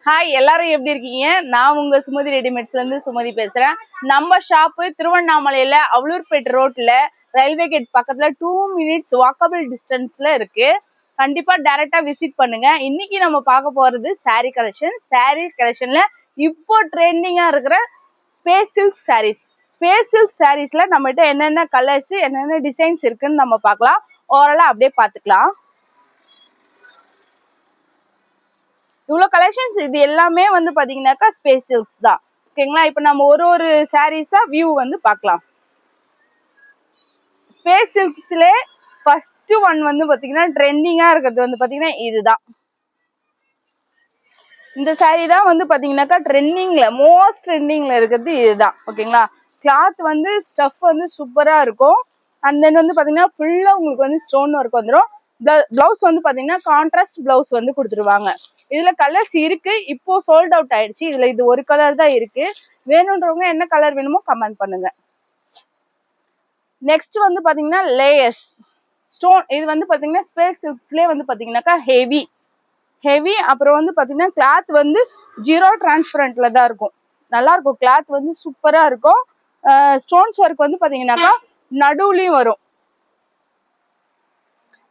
Hi, எல்லாரும் எப்படி இருக்கீங்க? நான் உங்க சுமதி ரெடிமேட்ஸ்ல இருந்து சுமதி பேசுறேன். நம்ம ஷாப்பு திருவண்ணாமலையில அவலூர்பேட் ரோட்ல ரயில்வே கேட் பக்கத்துல 2 மினிட்ஸ் வாக்கபிள் டிஸ்டன்ஸ்ல இருக்கு. கண்டிப்பா டைரக்டா விசிட் பண்ணுங்க. இன்னைக்கு நம்ம பார்க்க போறது சாரி கலெக்ஷன். சாரி கலெக்ஷன்ல இப்போ ட்ரெண்டிங்கா இருக்கிற space silk sarees. Space silk சாரீஸ்ல நம்மகிட்ட என்னென்ன கலர்ஸ், என்னென்ன டிசைன்ஸ் இருக்குன்னு நம்ம பார்க்கலாம். ஓவராலா அப்படியே பார்த்துக்கலாம். இவ்வளோ கலெக்ஷன்ஸ் இது எல்லாமே வந்து பாத்தீங்கன்னாக்கா ஸ்பேஸ் சில்க்ஸ் தான். ஓகேங்களா? இப்போ நம்ம ஒரு சாரீஸா வியூ வந்து பார்க்கலாம். ஸ்பேஸ் சில்க்ஸ்ல ஃபர்ஸ்ட் ஒன் வந்து பாத்தீங்கன்னா ட்ரெண்டிங்கா இருக்கிறது வந்து பாத்தீங்கன்னா இதுதான். இந்த சாரீ தான் வந்து பாத்தீங்கன்னாக்கா ட்ரெண்டிங்ல மோஸ்ட் ட்ரெண்டிங்ல இருக்கிறது இதுதான். ஓகேங்களா? கிளாத் வந்து ஸ்டஃப் வந்து சூப்பரா இருக்கும். அண்ட் தென் வந்து பாத்தீங்கன்னா ஃபுல்லா உங்களுக்கு வந்து ஸ்டோன் ஒர்க் வந்துடும். பிளவுஸ் வந்து பாத்தீங்கன்னா கான்ட்ராஸ்ட் பிளவுஸ் வந்து கொடுத்துருவாங்க. இதுல கலர்ஸ் இருக்கு, இப்போ சோல்ட் அவுட் ஆயிடுச்சு. இதுல இது ஒரு கலர் தான் இருக்கு. வேணும்ன்றவங்க என்ன கலர் வேணுமோ கமெண்ட் பண்ணுங்க. நெக்ஸ்ட் வந்து பாத்தீங்கன்னா லேயர்ஸ் ஸ்டோன். இது வந்து பாத்தீங்கன்னா ஸ்பேஸ் சில்க்ஸ்லயே வந்து பாத்தீங்கன்னாக்கா ஹெவி. அப்புறம் வந்து பாத்தீங்கன்னா கிளாத் வந்து ஜீரோ டிரான்ஸ்பரண்ட்ல தான் இருக்கும். நல்லா இருக்கும். கிளாத் வந்து சூப்பரா இருக்கும். ஸ்டோன்ஸ் ஒர்க் வந்து பாத்தீங்கன்னாக்கா நடுவுலயும் வரும்.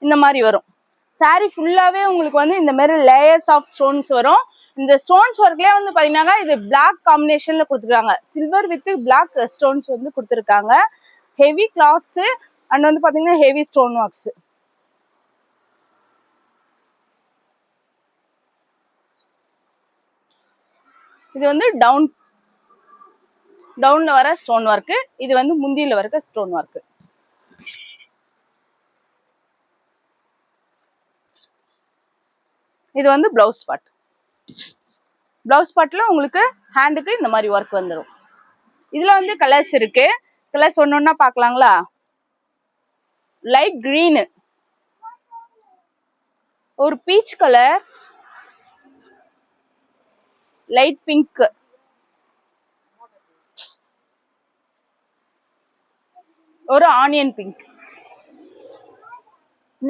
இந்த மாதிரி வரும். சாரி ஃபுல்லாவே உங்களுக்கு வந்து இந்த மாதிரி லேயர்ஸ் ஆஃப் ஸ்டோன்ஸ் வரும். இந்த ஸ்டோன்ஸ் ஒர்க்லயே வந்து பாத்தீங்கன்னா இது பிளாக் காம்பினேஷன்ல கொடுத்துருக்காங்க. சில்வர் வித் பிளாக் ஸ்டோன்ஸ் வந்து கொடுத்துருக்காங்க. ஹெவி கிளாத்ஸ் அண்ட் வந்து பாத்தீங்கன்னா ஹெவி ஸ்டோன் ஒர்க்ஸ். இது வந்து டவுன்ல வர ஸ்டோன் ஒர்க். இது வந்து முந்தியில வர ஸ்டோன் ஒர்க். இது வந்து பிளவுஸ் பார்ட். பிளவுஸ் பார்ட்ல உங்களுக்கு ஹேண்டுக்கு இந்த மாதிரி ஒர்க் வந்துடும். இதுல வந்து கலர்ஸ் இருக்கு. கலர்ஸ் ஒன்னொன்னா பாக்கலாங்களா? லைட் கிரீன், ஒரு பீச் கலர், லைட் பிங்க், ஒரு ஆனியன் பிங்க்.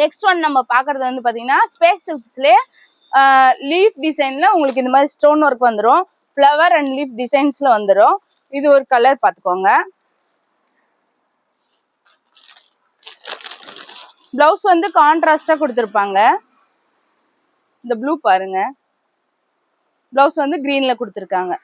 நெக்ஸ்ட் ஒன் நம்ம பாக்குறது வந்து பாத்தீங்கன்னா ஸ்பேஸ் சில்க்ஸ்லயே லீஃப் டிசைன்ல உங்களுக்கு இந்த மாதிரி ஸ்டோன் ஒர்க் வந்துடும். ஃப்ளவர் அண்ட் லீஃப் டிசைன்ஸ்ல வந்துடும். இது ஒரு கலர் பாத்துக்கோங்க. பிளவுஸ் வந்து கான்ட்ராஸ்டா கொடுத்துருப்பாங்க. இந்த ப்ளூ பாருங்க. பிளவுஸ் வந்து கிரீன்ல கொடுத்துருக்காங்க.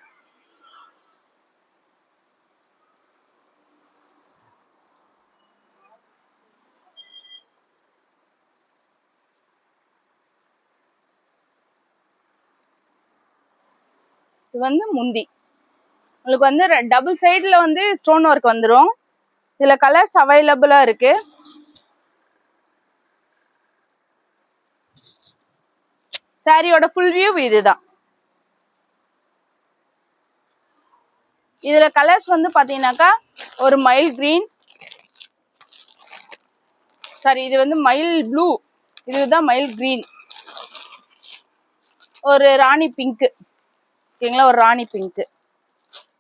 இது வந்து முந்தி. உங்களுக்கு வந்து டபுள் சைடுல வந்து ஸ்டோன் ஒர்க் வந்துடும். இதுல கலர்ஸ் அவைலபிளா இருக்கு. சாரியோட ஃபுல் வியூ இதுதான். இதுல கலர்ஸ் வந்து பாத்தீங்கன்னாக்கா ஒரு மயில் கிரீன், சாரி இது வந்து மயில் ப்ளூ, இதுதான் மயில் கிரீன், ஒரு ராணி பிங்க். ஓகேங்களா? ஒரு ராணி பிங்க்.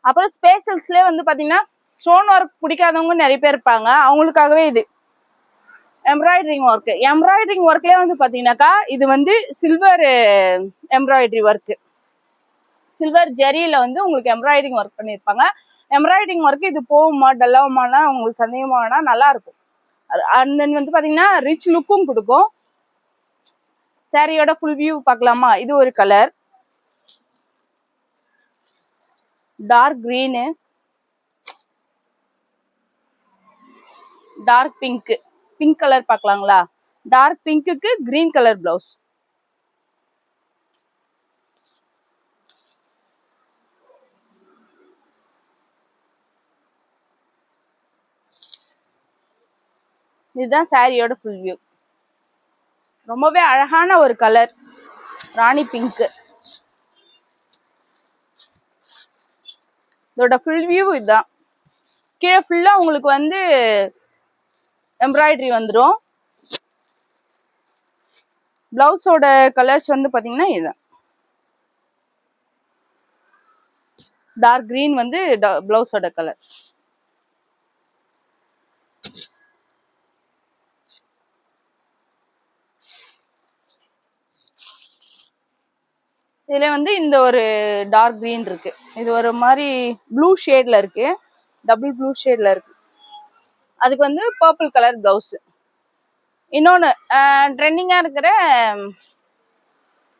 அப்புறம் ஸ்பேஷல்ஸ்லயே வந்து பாத்தீங்கன்னா ஸ்டோன் ஒர்க் பிடிக்காதவங்க நிறைய பேர் இருப்பாங்க. அவங்களுக்காகவே இது எம்ப்ராய்டரிங் ஒர்க். எம்ப்ராய்டரிங் ஒர்க்லயே வந்து பாத்தீங்கன்னாக்கா இது வந்து சில்வர் எம்ப்ராய்டரி ஒர்க். சில்வர் ஜெரியில வந்து உங்களுக்கு எம்ப்ராய்டரிங் ஒர்க் பண்ணியிருப்பாங்க. எம்ப்ராய்டரிங் ஒர்க் இது போகுமா டல்லாகுமானா உங்களுக்கு சந்தேகமானா நல்லா இருக்கும். அண்ட் தென் வந்து பாத்தீங்கன்னா ரிச் லுக்கும் கொடுக்கும். சாரியோட ஃபுல் வியூ பார்க்கலாமா? இது ஒரு colour dark green, dark pink. Pink colour பார்க்கலாங்களா? டார்க் பிங்க்குக்கு கிரீன் கலர் பிளவுஸ். இதுதான் சாரியோட ஃபுல் வியூ. ரொம்பவே அழகான ஒரு கலர் ராணி பிங்க். இதோட ஃபுல் வியூ இதுதான். கீழே ஃபுல்லா உங்களுக்கு வந்து எம்ப்ராய்டரி வந்துடும். பிளவுஸோட கலர்ஸ் வந்து பாத்தீங்கன்னா இதுதான். டார்க் கிரீன் வந்து பிளவுஸோட கலர். இதுல வந்து இந்த ஒரு டார்க் கிரீன் இருக்கு, இது ஒரு மாதிரி ப்ளூ ஷேட்ல இருக்கு, டபுள் ப்ளூ ஷேட்ல இருக்கு. அதுக்கு வந்து பர்பிள் கலர் பிளவுஸ். இன்னொன்னு ட்ரெண்டிங்கா இருக்கிற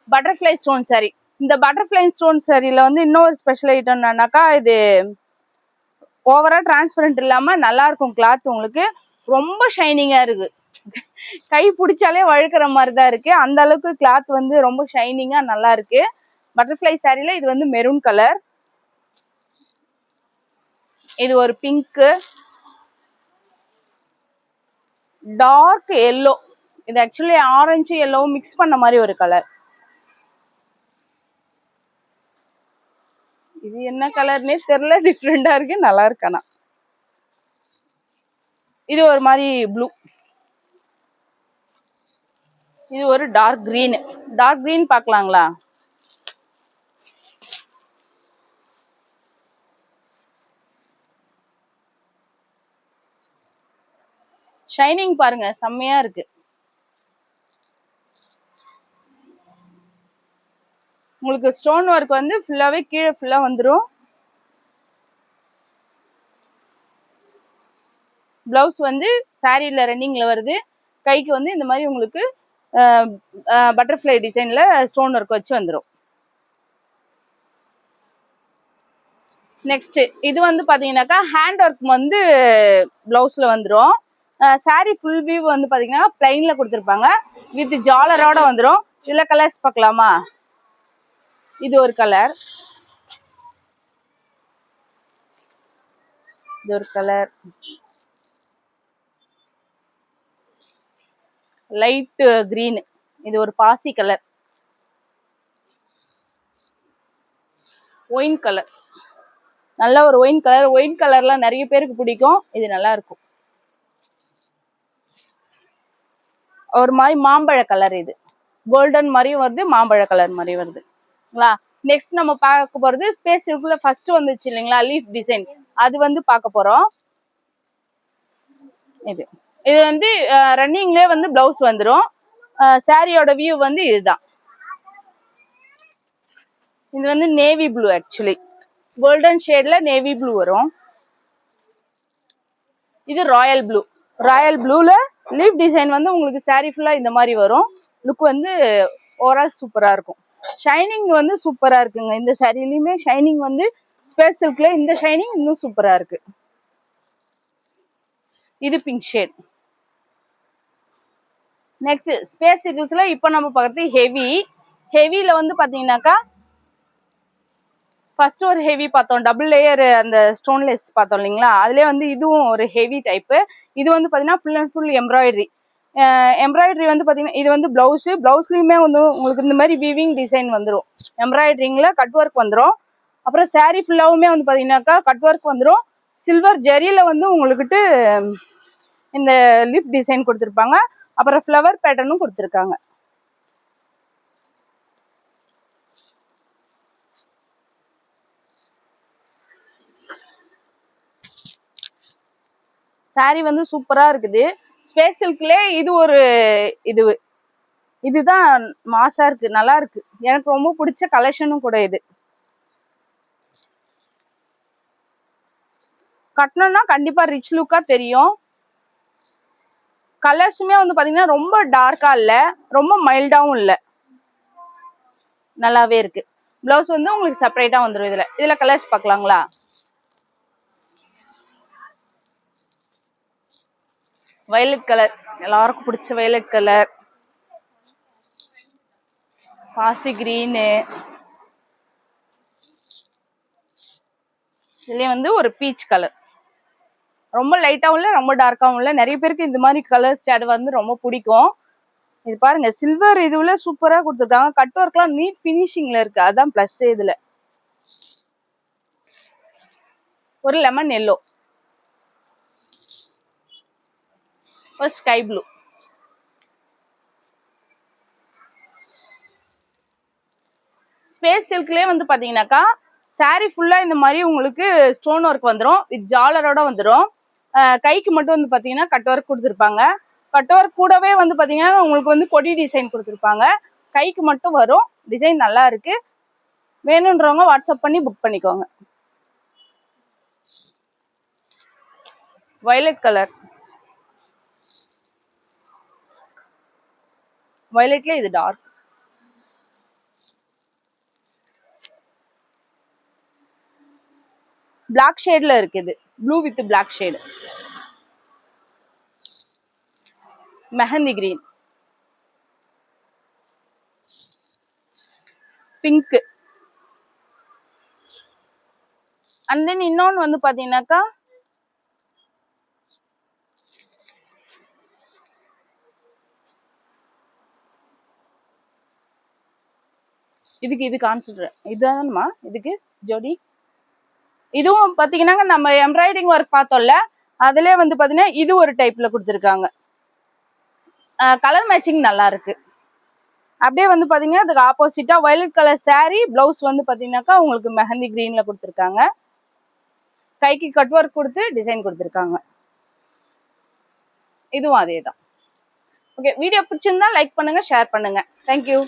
பட்டர்ஃப்ளை ஸ்டோன் சாரி. இந்த பட்டர்ஃப்ளை ஸ்டோன் சாரியில வந்து இன்னொரு ஸ்பெஷல் ஐட்டம் என்னன்னாக்கா, இது ஓவரா டிரான்ஸ்பரண்ட் இல்லாம நல்லா இருக்கும் கிளாத். உங்களுக்கு ரொம்ப ஷைனிங்கா இருக்கு, கை பிடிச்சாலே வழுக்கிற மாதிரி தான் இருக்கு. அந்த அளவுக்கு கிளாத் வந்து ரொம்ப ஷைனிங்கா நல்லா இருக்கு. பட்டர்ஃப்ளை சாரியில இது வந்து மெரூன் கலர், இது ஒரு பிங்க், டார்க் எல்லோ, இது ஆக்சுவலி ஆரஞ்சு எல்லோ மிக்ஸ் பண்ண மாதிரி ஒரு கலர். இது என்ன கலர்னே தெரியல, டிஃப்ரெண்டா இருக்கு, நல்லா இருக்கானா. இது ஒரு மாதிரி ப்ளூ, இது ஒரு டார்க் கிரீன். டார்க் கிரீன் பார்க்கலாங்களா? ஷைனிங் பாருங்க, செம்மையா இருக்கு. உங்களுக்கு ஸ்டோன் ஒர்க் வந்து ஃபுல்லாவே கீழே ஃபுல்லா வந்துடும். பிளவுஸ் வந்து சாரியில ரன்னிங்ல வருது. கைக்கு வந்து இந்த மாதிரி உங்களுக்கு பட்டர்ஃப்ளை டிசைன்ல ஸ்டோன் ஒர்க் வச்சு வந்துடும். நெக்ஸ்ட் இது வந்து பாத்தீங்கன்னாக்கா ஹேண்ட் ஒர்க் வந்து பிளவுஸ்ல வந்துடும். சாரி ஃபுல் வியூ வந்து பாத்தீங்கன்னா பிளைன்ல கொடுத்துருப்பாங்க, வித் ஜாலரோட வந்துடும். இதுல கலர்ஸ் பார்க்கலாமா? இது ஒரு கலர், இது ஒரு கலர் லைட் கிரீன், இது ஒரு பாசி கலர், ஒயின் கலர், நல்ல ஒரு ஒயின் கலர். ஒயின் கலர்லாம் நிறைய பேருக்கு பிடிக்கும், இது நல்லா இருக்கும். ஒரு மாதிரி மாம்பழ கலர், இது கோல்டன் மாதிரியும் வருது, மாம்பழ கலர் மாதிரி வருதுங்களா. நெக்ஸ்ட் நம்ம பார்க்க போறது ஸ்பேஸ் சில்க்ல ஃபர்ஸ்ட் வந்துச்சு இல்லைங்களா, லீஃப் டிசைன், அது வந்து பார்க்க போறோம். இது இது வந்து ரன்னிங்லேயே வந்து பிளவுஸ் வந்துடும். சாரியோட வியூ வந்து இதுதான். இது வந்து நேவி ப்ளூ, ஆக்சுவலி கோல்டன் ஷேட்ல நேவி ப்ளூ வரும். இது ராயல் ப்ளூ. ராயல் ப்ளூல லீஃப் டிசைன் வந்து உங்களுக்கு சாரி ஃபுல்லா இந்த மாதிரி வரும். லுக் வந்து ஓவரால் சூப்பரா இருக்கும். ஷைனிங் வந்து சூப்பரா இருக்குங்க. இந்த சாரிலையுமே ஷைனிங் வந்து ஸ்பேஸ் சில்க்ல இந்த ஷைனிங் இன்னும் சூப்பரா இருக்கு. இது பிங்க் ஷேட். நெக்ஸ்ட் ஸ்பேஸ் சில்க்ஸ்ல இப்போ நம்ம பார்க்கறது ஹெவி. ஹெவில வந்து பாத்தீங்கன்னாக்கா ஃபர்ஸ்ட் ஒரு ஹெவி பார்த்தோம், டபுள் லேயர் அந்த ஸ்டோன்லெஸ் பார்த்தோம் இல்லைங்களா, அதுலேயே வந்து இதுவும் ஒரு ஹெவி டைப்பு. இது வந்து பார்த்தீங்கன்னா full and full embroidery. Embroidery வந்து பார்த்தீங்கன்னா இது வந்து பிளவுஸு. பிளவுஸ்லையுமே வந்து உங்களுக்கு இந்த மாதிரி வீவிங் டிசைன் வந்துடும். எம்ப்ராய்டரிங்கில் கட் ஒர்க் வந்துடும். அப்புறம் சாரீ ஃபுல்லாகவுமே வந்து பார்த்தீங்கன்னாக்கா கட் ஒர்க் வந்துடும். சில்வர் ஜெரியில் வந்து உங்களுக்கிட்டு இந்த லீஃப் டிசைன் கொடுத்துருப்பாங்க. அப்புறம் ஃப்ளவர் பேட்டர்னும் கொடுத்துருக்காங்க. சாரி வந்து சூப்பரா இருக்குது. ஸ்பேஸ் சில்க்லே இது ஒரு இதுதான் மாசா இருக்கு, நல்லா இருக்கு. எனக்கு ரொம்ப பிடிச்ச கலெக்ஷனும் கூட. இது கட்டணும்னா கண்டிப்பா ரிச் லுக்கா தெரியும். கலர்ஸுமே வந்து பாத்தீங்கன்னா ரொம்ப டார்க்கா இல்ல, ரொம்ப மைல்டாவும் இல்ல, நல்லாவே இருக்கு. பிளவுஸ் வந்து உங்களுக்கு செப்பரேட்டா வந்துடும். இதுல கலர்ஸ் பார்க்கலாங்களா? வயலட் கலர், எல்லாருக்கும் பிடிச்ச வயலட் கலர், பாசி கிரீனு, இதுலயே வந்து ஒரு பீச் கலர். ரொம்ப லைட்டாவும் இல்ல, ரொம்ப டார்க்காவும் இல்ல. நிறைய பேருக்கு இந்த மாதிரி கலர் ஸ்டாட் வந்து ரொம்ப பிடிக்கும். இது பாருங்க, சில்வர் இதுல சூப்பரா கொடுத்துருக்காங்க. கட் ஒர்க்லாம் நீட் பினிஷிங்ல இருக்கு, அதான் பிளஸ். இதுல ஒரு லெமன் எல்லோ, ஒரு ஸ்கை ப்ளூ. ஸ்பேஸ் சில்க்லயே வந்து பாத்தீங்கன்னாக்கா சாரி ஃபுல்லா இந்த மாதிரி உங்களுக்கு ஸ்டோன் ஒர்க் வந்துடும், வித் ஜாலரோட வந்துடும். கைக்கு மட்டும் வந்து பாத்தீங்கன்னா கட் ஒர்க் கொடுத்துருப்பாங்க. கட் ஒர்க் கூடவே வந்து பாத்தீங்கன்னா உங்களுக்கு வந்து கொடி டிசைன் கொடுத்துருப்பாங்க. கைக்கு மட்டும் வரும். டிசைன் நல்லா இருக்கு. வேணுன்றவங்க வாட்ஸ்அப் பண்ணி புக் பண்ணிக்கோங்க. வயலட் கலர், வயலட்ல இது டார்க். பிளாக் ஷேட்ல இருக்குது, blue with black shade. Mehndi green, pink. And then இன்னொன்னு வந்து பாத்தீங்கன்னாக்கா இதுக்கு இது கான்செப்ட் இதுதான்மா இதுக்கு ஜோடி. இதுவும் பாத்தீங்கன்னா நம்ம எம்ப்ராய்டிங் ஒர்க் பார்த்தோம்ல, அதுலயே வந்து பாத்தீங்கன்னா இது ஒரு டைப்ல கொடுத்துருக்காங்க. கலர் மேட்சிங் நல்லா இருக்கு. அப்படியே வந்து பாத்தீங்கன்னா அதுக்கு ஆப்போசிட்டா வயலட் கலர் சாரி, பிளவுஸ் வந்து பாத்தீங்கன்னாக்கா உங்களுக்கு மெஹந்தி கிரீன்ல கொடுத்துருக்காங்க. கைக்கு கட் ஒர்க் கொடுத்து டிசைன் கொடுத்துருக்காங்க. இதுவும் அதே தான். ஓகே, வீடியோ பிடிச்சிருந்தா லைக் பண்ணுங்க, ஷேர் பண்ணுங்க. தேங்க்யூ.